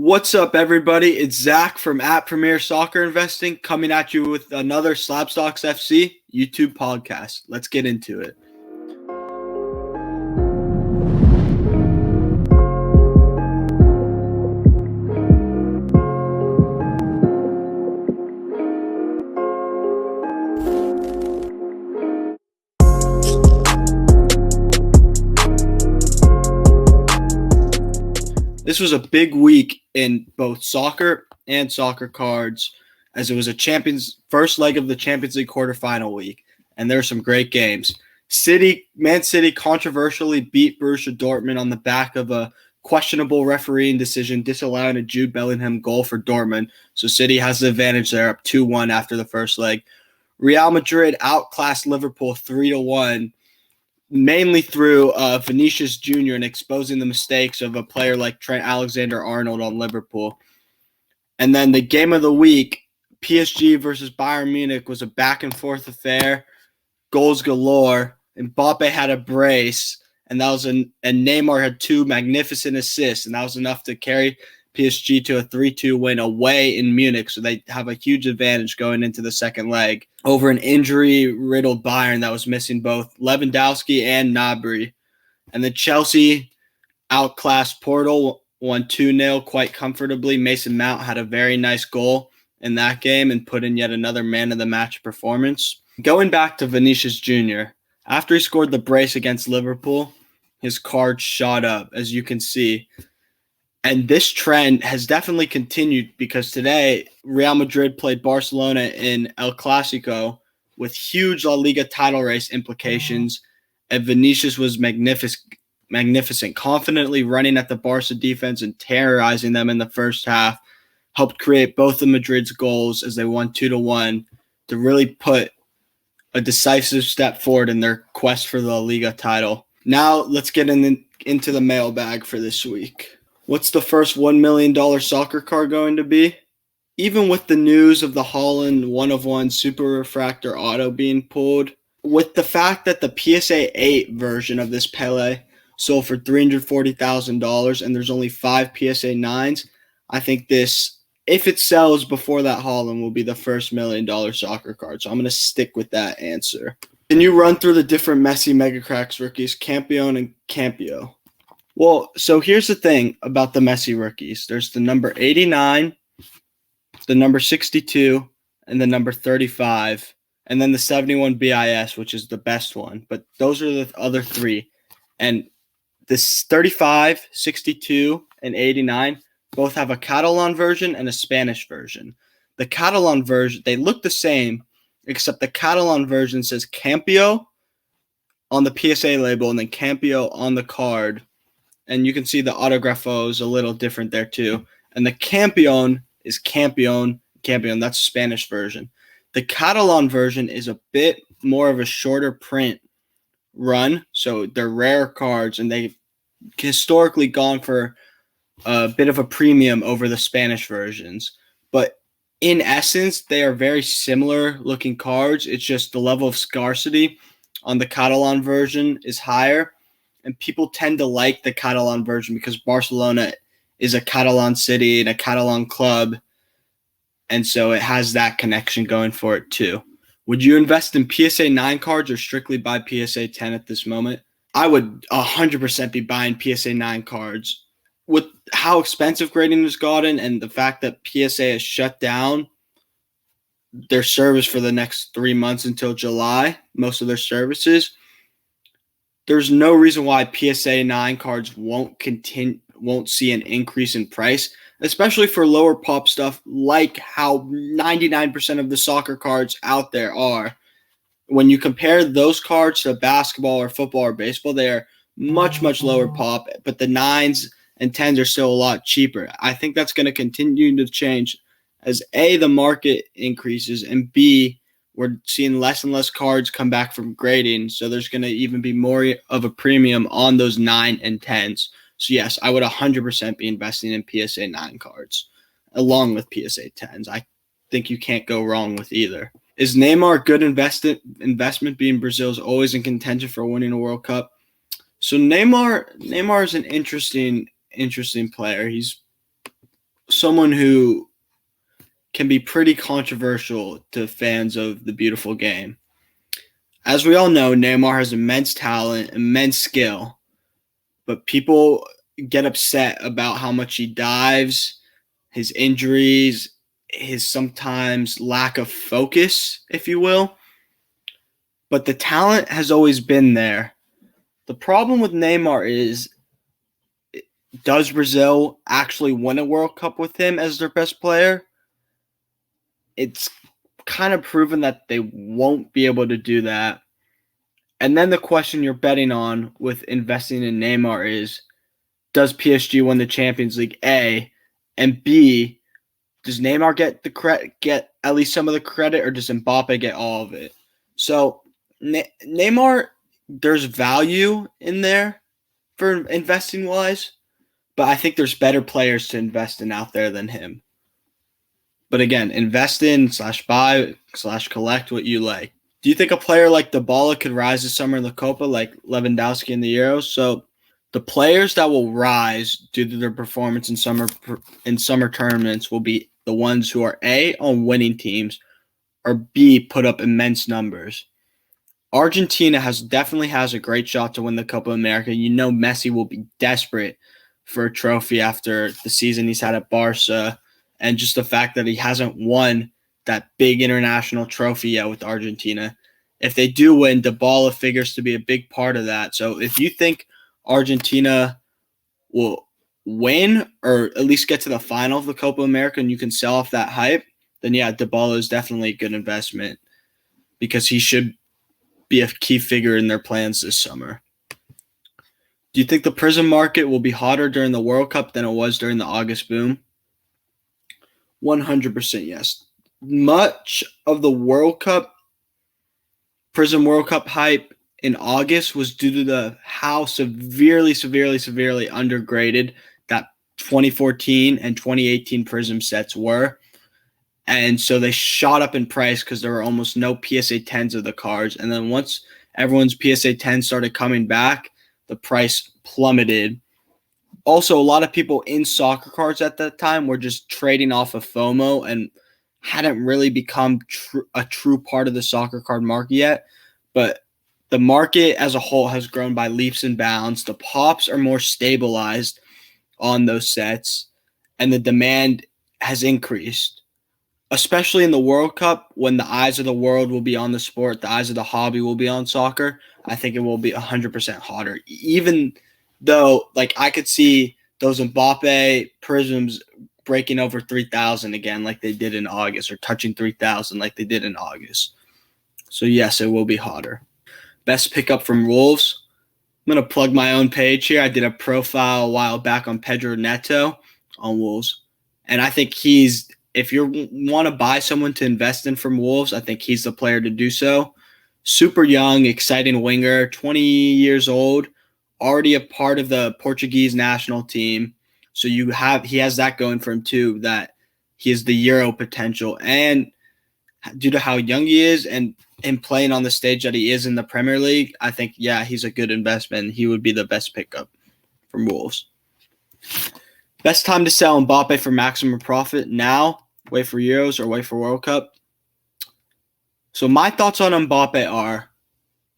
What's up, everybody? It's Zach from Premier Soccer Investing coming at you with another SlabStox FC YouTube podcast. Let's get into it. This was a big week in both soccer and soccer cards, as it was first leg of the Champions League quarterfinal week, and there were some great games. Man City controversially beat Borussia Dortmund on the back of a questionable refereeing decision disallowing a Jude Bellingham goal for Dortmund, so City has the advantage there, up 2-1 after the first leg. Real Madrid outclassed Liverpool 3-1. Mainly through Vinicius Jr. and exposing the mistakes of a player like Trent Alexander-Arnold on Liverpool. And then the game of the week, PSG versus Bayern Munich, was a back-and-forth affair, goals galore. Mbappe had a brace, and Neymar had two magnificent assists, and that was enough to carry PSG to a 3-2 win away in Munich, so they have a huge advantage going into the second leg over an injury-riddled Bayern that was missing both Lewandowski and Gnabry. And the Chelsea outclassed Porto, won 2-0 quite comfortably. Mason Mount had a very nice goal in that game and put in yet another man-of-the-match performance. Going back to Vinicius Jr., after he scored the brace against Liverpool, his card shot up, as you can see. And this trend has definitely continued because today Real Madrid played Barcelona in El Clasico with huge La Liga title race implications, and Vinicius was magnificent, confidently running at the Barca defense and terrorizing them in the first half, helped create both of Madrid's goals as they won 2-1 to really put a decisive step forward in their quest for the La Liga title. Now let's get into the mailbag for this week. What's the first $1 million soccer card going to be? Even with the news of the Holland 1-of-1 Super Refractor Auto being pulled, with the fact that the PSA 8 version of this Pele sold for $340,000 and there's only 5 PSA 9s, I think this, if it sells before that Holland, will be the first $1 million soccer card. So I'm going to stick with that answer. Can you run through the different Messi Mega Cracks rookies, Campione and Campio? Well, so here's the thing about the Messi rookies. There's the number 89, the number 62, and the number 35, and then the 71 BIS, which is the best one. But those are the other three. And this 35, 62, and 89 both have a Catalan version and a Spanish version. The Catalan version, they look the same, except the Catalan version says Campio on the PSA label and then Campio on the card. And you can see the autografo is a little different there too. And the Campione is Campione. That's a Spanish version. The Catalan version is a bit more of a shorter print run. So they're rare cards, and they've historically gone for a bit of a premium over the Spanish versions. But in essence, they are very similar looking cards. It's just the level of scarcity on the Catalan version is higher. And people tend to like the Catalan version because Barcelona is a Catalan city and a Catalan club. And so it has that connection going for it too. Would you invest in PSA 9 cards or strictly buy PSA 10 at this moment? I would 100% be buying PSA 9 cards. With how expensive grading has gotten and the fact that PSA has shut down their service for the next 3 months until July, most of their services, there's no reason why PSA 9 cards won't see an increase in price, especially for lower pop stuff like how 99% of the soccer cards out there are. When you compare those cards to basketball or football or baseball, they are much, much lower pop, but the 9s and 10s are still a lot cheaper. I think that's going to continue to change as A, the market increases, and B, we're seeing less and less cards come back from grading, so there's going to even be more of a premium on those 9 and 10s. So yes, I would 100% be investing in PSA 9 cards along with PSA 10s. I think you can't go wrong with either. Is Neymar a good investment, being Brazil's always in contention for winning a World Cup? So Neymar is an interesting player. He's someone who can be pretty controversial to fans of the beautiful game. As we all know, Neymar has immense talent, immense skill, but people get upset about how much he dives, his injuries, his sometimes lack of focus, if you will. But the talent has always been there. The problem with Neymar is, does Brazil actually win a World Cup with him as their best player? It's kind of proven that they won't be able to do that. And then the question you're betting on with investing in Neymar is, does PSG win the Champions League, A? And B, does Neymar get at least some of the credit, or does Mbappe get all of it? So Neymar, there's value in there for investing wise, but I think there's better players to invest in out there than him. But again, invest in /buy /collect what you like. Do you think a player like Dybala could rise this summer in the Copa, like Lewandowski in the Euros? So the players that will rise due to their performance in summer tournaments will be the ones who are A, on winning teams, or B, put up immense numbers. Argentina definitely has a great shot to win the Copa America. You know Messi will be desperate for a trophy after the season he's had at Barca, and just the fact that he hasn't won that big international trophy yet with Argentina. If they do win, Dybala figures to be a big part of that. So if you think Argentina will win or at least get to the final of the Copa America and you can sell off that hype, then yeah, Dybala is definitely a good investment because he should be a key figure in their plans this summer. Do you think the Prism market will be hotter during the World Cup than it was during the August boom? 100% yes. Much of the Prism World Cup hype in August was due to how severely undergraded that 2014 and 2018 Prism sets were. And so they shot up in price because there were almost no PSA 10s of the cards. And then once everyone's PSA 10 started coming back, the price plummeted. Also, a lot of people in soccer cards at that time were just trading off of FOMO and hadn't really become a true part of the soccer card market yet. But the market as a whole has grown by leaps and bounds. The pops are more stabilized on those sets, and the demand has increased, especially in the World Cup when the eyes of the world will be on the sport, the eyes of the hobby will be on soccer. I think it will be 100% hotter, even though I could see those Mbappe Prisms breaking over 3,000 again like they did in August, or touching 3,000 like they did in August. So yes, it will be hotter. Best pickup from Wolves. I'm going to plug my own page here. I did a profile a while back on Pedro Neto on Wolves. And I think if you want to buy someone to invest in from Wolves, I think he's the player to do so. Super young, exciting winger, 20 years old, already a part of the Portuguese national team. So he has that going for him too, that he has the Euro potential. And due to how young he is and him playing on the stage that he is in the Premier League, I think, yeah, he's a good investment. He would be the best pickup from Wolves. Best time to sell Mbappe for maximum profit now, wait for Euros or wait for World Cup. So my thoughts on Mbappe are,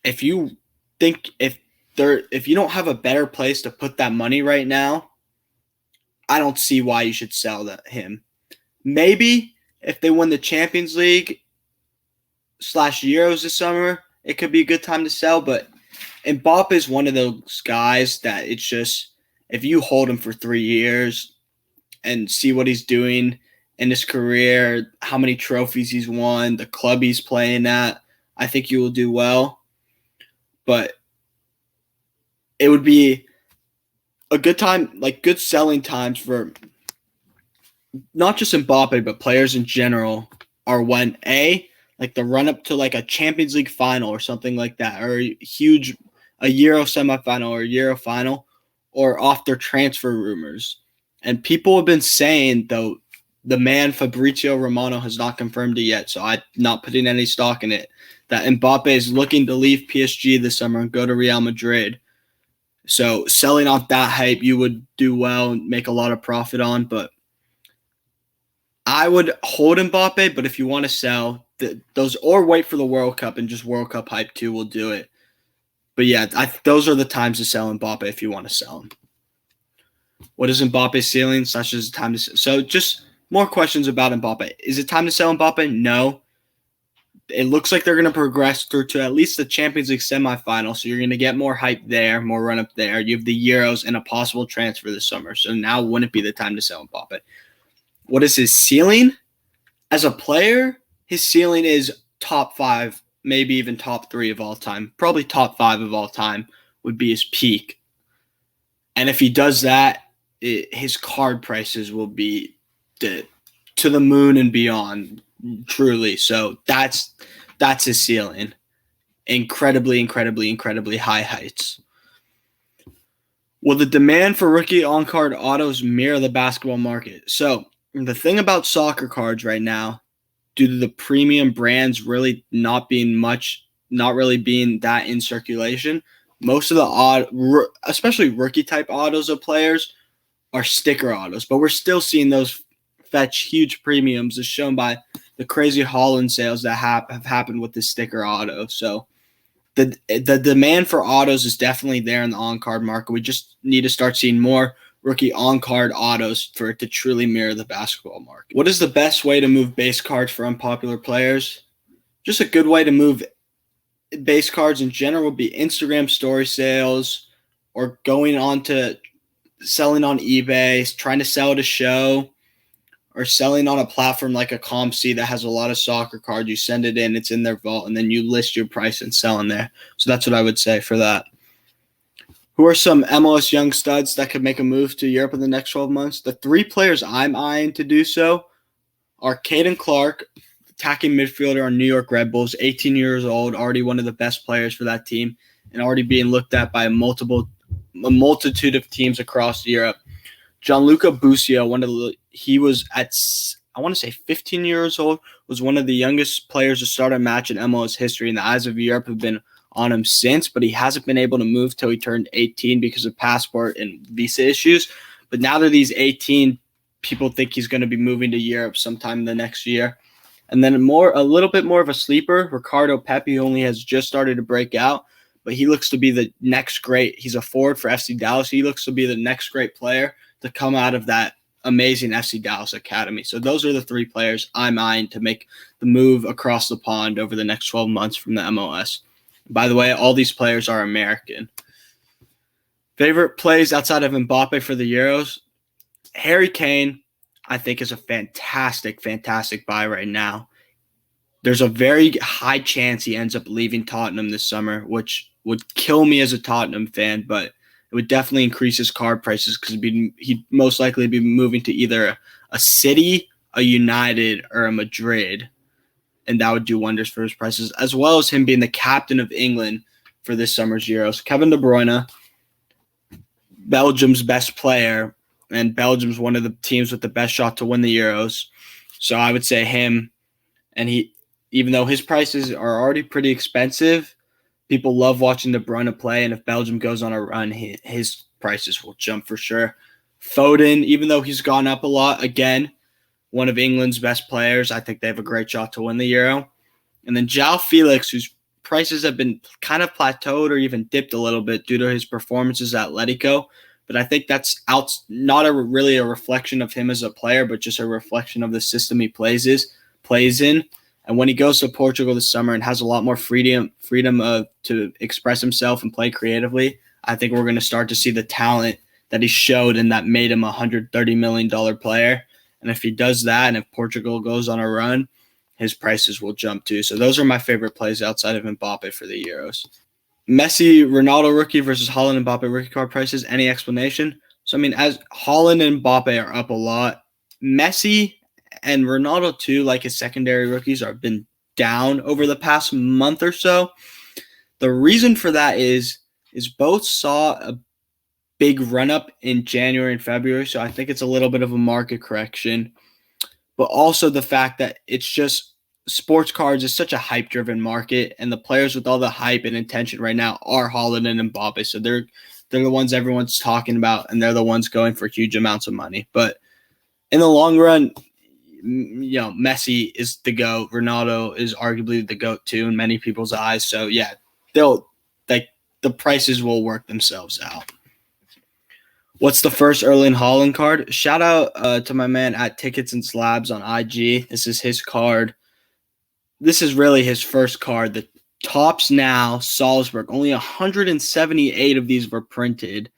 if you don't have a better place to put that money right now, I don't see why you should sell him. Maybe if they win the Champions League /Euros this summer, it could be a good time to sell. But Mbappe is one of those guys that it's just, if you hold him for 3 years and see what he's doing in his career, how many trophies he's won, the club he's playing at, I think you will do well. But it would be a good time, good selling times for not just Mbappe, but players in general, are when the run up to a Champions League final or something like that, or a Euro semifinal or a Euro final, or off their transfer rumors. And people have been saying, though, the man Fabrizio Romano has not confirmed it yet, so I'm not putting any stock in it, that Mbappe is looking to leave PSG this summer and go to Real Madrid. So selling off that hype, you would do well and make a lot of profit on. But I would hold Mbappe, but if you want to sell those or wait for the World Cup and just World Cup hype too will do it. But yeah, those are the times to sell Mbappe if you want to sell him. What is Mbappe's ceiling? Such as time to sell. So just more questions about Mbappe. Is it time to sell Mbappe? No. It looks like they're going to progress through to at least the Champions League semifinal. So you're going to get more hype there, more run up there. You have the Euros and a possible transfer this summer. So now wouldn't be the time to sell Mbappe. What is his ceiling? As a player, his ceiling is top 5, maybe even top 3 of all time. Probably top 5 of all time would be his peak. And if he does that, his card prices will be to the moon and beyond, truly. So that's his ceiling. Incredibly, incredibly, incredibly high heights. Will the demand for rookie on-card autos mirror the basketball market? So the thing about soccer cards right now, due to the premium brands really not really being that in circulation, most of the especially rookie type autos of players are sticker autos, but we're still seeing those fetch huge premiums, as shown by the crazy Holland sales that have happened with the sticker auto. So the demand for autos is definitely there in the on-card market. We just need to start seeing more rookie on-card autos for it to truly mirror the basketball market. What is the best way to move base cards for unpopular players? Just a good way to move base cards in general would be Instagram story sales or going on to selling on eBay, trying to sell at a show, or selling on a platform like a ComC that has a lot of soccer cards. You send it in, it's in their vault, and then you list your price and sell in there. So that's what I would say for that. Who are some MLS young studs that could make a move to Europe in the next 12 months? The 3 players I'm eyeing to do so are Caden Clark, attacking midfielder on New York Red Bulls, 18 years old, already one of the best players for that team, and already being looked at by a multitude of teams across Europe. Gianluca Busio, he was at, I want to say 15 years old, was one of the youngest players to start a match in MLS history, and the eyes of Europe have been on him since, but he hasn't been able to move till he turned 18 because of passport and visa issues. But now that he's 18, people think he's going to be moving to Europe sometime in the next year. And then a little bit more of a sleeper, Ricardo Pepi, only has just started to break out, but he looks to be the next great. He's a forward for FC Dallas. He looks to be the next great player to come out of that amazing FC Dallas academy. So those are the 3 players I'm eyeing to make the move across the pond over the next 12 months from the MLS. By the way, all these players are American. Favorite plays outside of Mbappe for the Euros? Harry Kane, I think, is a fantastic, fantastic buy right now. There's a very high chance he ends up leaving Tottenham this summer, which would kill me as a Tottenham fan, but it would definitely increase his card prices because he'd most likely be moving to either a City, a United, or a Madrid, and that would do wonders for his prices, as well as him being the captain of England for this summer's Euros. Kevin De Bruyne, Belgium's best player, and Belgium's one of the teams with the best shot to win the Euros. So I would say him, and even though his prices are already pretty expensive, people love watching De Bruyne play, and if Belgium goes on a run, his prices will jump for sure. Foden, even though he's gone up a lot, again, one of England's best players. I think they have a great shot to win the Euro. And then João Felix, whose prices have been kind of plateaued or even dipped a little bit due to his performances at Atletico. But I think that's not really a reflection of him as a player, but just a reflection of the system he plays in. And when he goes to Portugal this summer and has a lot more freedom to express himself and play creatively, I think we're going to start to see the talent that he showed and that made him a $130 million player. And if he does that, and if Portugal goes on a run, his prices will jump too. So those are my favorite plays outside of Mbappe for the Euros. Messi, Ronaldo rookie versus Holland and Mbappe rookie card prices. Any explanation? So, as Holland and Mbappe are up a lot, Messi and Ronaldo too, like his secondary rookies, have been down over the past month or so. The reason for that is both saw a big run-up in January and February, so I think it's a little bit of a market correction. But also the fact that it's just sports cards is such a hype-driven market, and the players with all the hype and intention right now are Holland and Mbappe, so they're the ones everyone's talking about, and they're the ones going for huge amounts of money. But in the long run, Messi is the GOAT. Ronaldo is arguably the GOAT too in many people's eyes. So yeah, the prices will work themselves out. What's the first Erling Holland card? Shout out to my man at Tickets and Slabs on IG. This is his card. This is really his first card. The tops now, Salzburg. Only 178 of these were printed.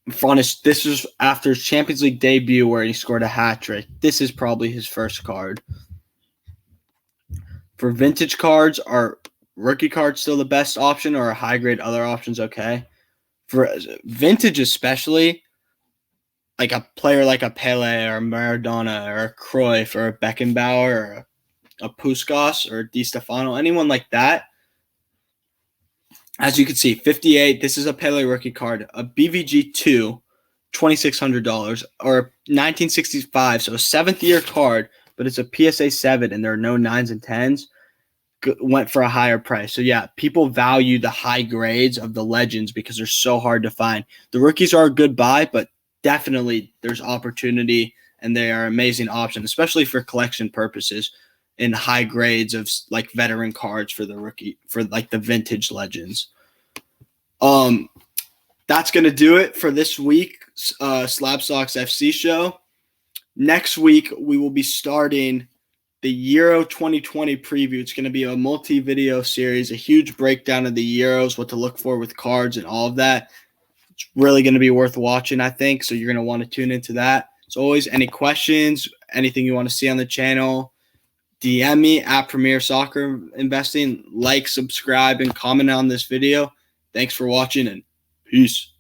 This was after his Champions League debut where he scored a hat trick. This is probably his first card. For vintage cards, are rookie cards still the best option, or a high grade other options okay? For vintage especially, like a player like a Pele or a Maradona or a Cruyff or a Beckenbauer or a Puskas or a Di Stefano, anyone like that. As you can see, 58, this is a Pele rookie card. A BVG 2, $2,600, or 1965, so a 7th-year card, but it's a PSA 7 and there are no 9s and 10s, went for a higher price. So yeah, people value the high grades of the legends because they're so hard to find. The rookies are a good buy, but definitely there's opportunity and they are amazing options, especially for collection purposes in high grades of like veteran cards for the rookie, for like the vintage legends. That's going to do it for this week's SlabStox FC show. Next week, we will be starting the Euro 2020 preview. It's going to be a multi-video series, a huge breakdown of the Euros, what to look for with cards and all of that. It's really going to be worth watching, I think, so you're going to want to tune into that. As always, any questions, anything you want to see on the channel, DM me at Premier Soccer Investing. Like, subscribe, and comment on this video. Thanks for watching, and peace.